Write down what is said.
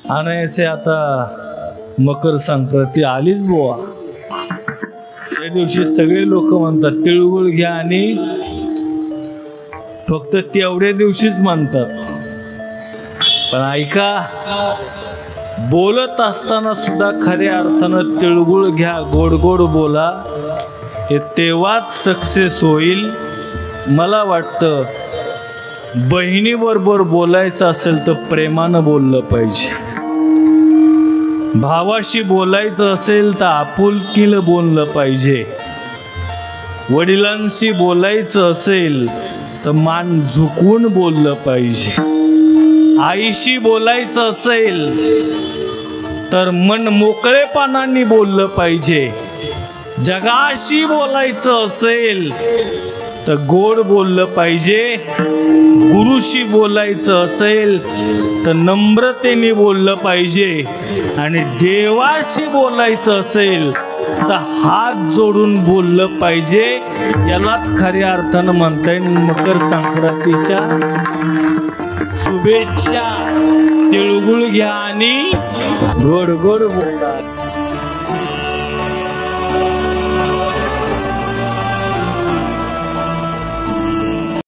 अनायासे आता मकर संक्रांती आलीच बुवा. त्या दिवशी सगळे लोक म्हणतात तिळगुळ घ्या आणि फक्त तेवढ्या दिवशीच म्हणतात. पण ऐका, बोलत असताना सुद्धा खऱ्या अर्थानं तिळगुळ घ्या, गोड गोड बोला, हे तेव्हाच सक्सेस होईल. मला वाटतं बहिणीबरोबर बोलायचं असेल तर प्रेमानं बोललं पाहिजे. भावाशी बोलायचं असेल तर आपुलकीनं बोललं पाहिजे. वडिलांशी बोलायचं असेल तर मान झुकवून बोललं पाहिजे. आईशी बोलायचं असेल तर मन मोकळेपणाने बोललं पाहिजे. जगाशी बोलायचं असेल तर गोड बोललं पाहिजे. गुरुशी बोलायचं असेल तर नम्रतेने बोललं पाहिजे. आणि देवाशी बोलायचं असेल तर हात जोडून बोललं पाहिजे. यालाच खऱ्या अर्थानं म्हणता येईल मकर संक्रांतीच्या शुभेच्छा. तिळगुळ घ्या आणि गोड गोड बोला.